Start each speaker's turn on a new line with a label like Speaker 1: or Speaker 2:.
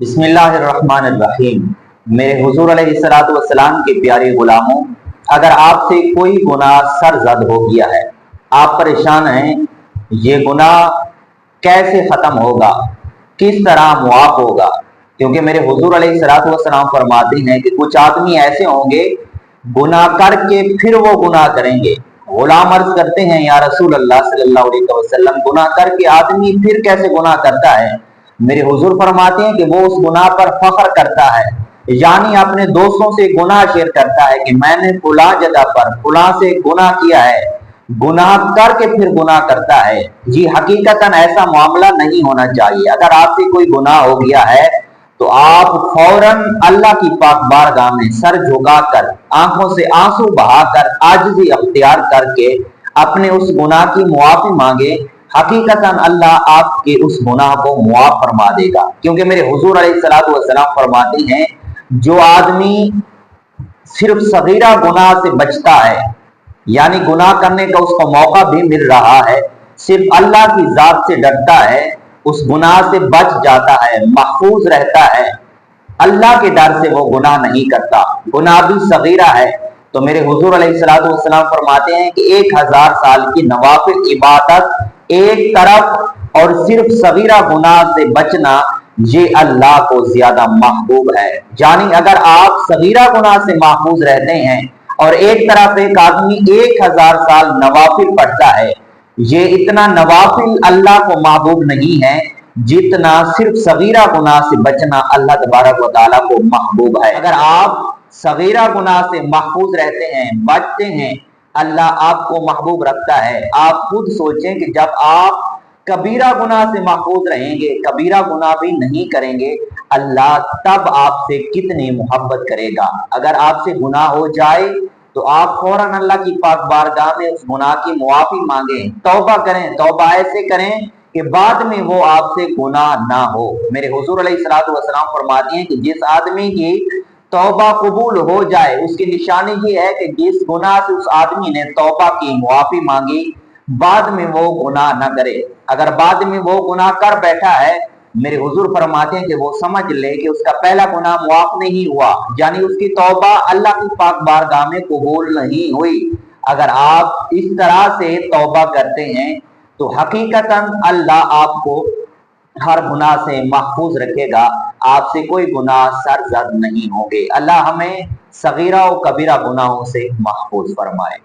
Speaker 1: बिस्मिल्लाहिर्रहमानिर्रहीम। मेरे हुजूर अलैहिस्सलातु वस्सलाम के प्यारे गुलामों, अगर आपसे कोई गुनाह सरजद हो गया है, आप परेशान हैं, ये गुनाह कैसे ख़त्म होगा, किस तरह मुआफ़ होगा? क्योंकि मेरे हुजूर अलैहिस्सलातु वस्सलाम फरमाते हैं कि कुछ आदमी ऐसे होंगे गुनाह करके फिर वो गुनाह करेंगे। गुलाम अर्ज करते हैं, या रसूल अल्लाह सल्लल्लाहु अलैहि वसल्लम, गुनाह करके आदमी फिर कैसे गुनाह करता है? मेरे हुजूर फरमाते हैं कि वो उस गुनाह पर फख्र करता है, यानी अपने दोस्तों से गुनाह शेयर करता है कि मैंने फुला जगह पर फुला से गुनाह किया है, गुनाह करके फिर गुनाह करता है। जी हकीकतन ऐसा मामला नहीं होना चाहिए। अगर आपसे कोई गुनाह हो गया है तो आप फौरन अल्लाह की पाक बारगाह में सर झुकाकर आंखों से आंसू बहाकर आजिज़ी अख्तियार करके अपने उस गुनाह की मुआफ़ी मांगे। हकीकतन अल्लाह आपके उस गुनाह को मुआफ़ फरमा देगा। क्योंकि मेरे हुजूर अलैहिस्सलातु वस्सलाम फरमाते हैं, जो आदमी सिर्फ सगीरा गुनाह से बचता है, यानी गुनाह करने का उसको मौका भी मिल रहा है, सिर्फ अल्लाह की जात से डरता है, उस गुनाह से बच जाता है, महफूज रहता है, अल्लाह के डर से वो गुनाह नहीं करता, गुनाह भी सगीरा है, तो मेरे हुजूर अलैहिस्सलातु वस्सलाम फरमाते हैं कि 1000 साल की नवाफिल इबादत एक तरफ और सिर्फ सगीरा गुनाह से बचना ये अल्लाह को ज्यादा महबूब है। यानी अगर आप सगीरा गुनाह से महफूज रहते हैं और एक तरफ एक आदमी 1000 साल नवाफिल पढ़ता है, ये इतना नवाफिल अल्लाह को महबूब नहीं है जितना सिर्फ सगीरा गुनाह से बचना अल्लाह तबारक व तआला को महबूब है। अगर आप सगीरा गुनाह से महफूज रहते हैं, बचते हैं, अल्लाह आपको महबूब रखता है। आप खुद सोचें कि जब आप कबीरा गुनाह से महफूज रहेंगे, कबीरा गुनाह भी नहीं करेंगे, अल्लाह तब आपसे कितनी मोहब्बत करेगा। अगर आपसे गुनाह हो जाए तो आप फौरन अल्लाह की पाक बारगाह में उस गुनाह की मुआफ़ी मांगें, तौबा करें। तौबा ऐसे करें कि बाद में वो आपसे गुनाह ना हो। मेरे हुजूर अलैहिस्सलातु वस्सलाम फरमाते हैं कि जिस आदमी की तौबा कबूल हो जाए, उसकी निशानी ये है कि जिस गुनाह से उस आदमी ने तौबा की, मुआफ़ी मांगी, बाद में वो गुनाह न करे। अगर बाद में वो गुनाह कर बैठा है, मेरे हुजूर फरमाते हैं कि वो समझ ले कि उसका पहला गुनाह मुआफ़ नहीं हुआ, यानी उसकी तौबा अल्लाह की पाक बारगाह में कबूल नहीं हुई। अगर आप इस तरह से तौबा करते हैं तो हकीकतन अल्लाह आपको हर गुनाह से महफूज रखेगा, आपसे कोई गुनाह सरजद नहीं होंगे। अल्लाह हमें सगीरा और कबीरा गुनाहों से महफूज फरमाए।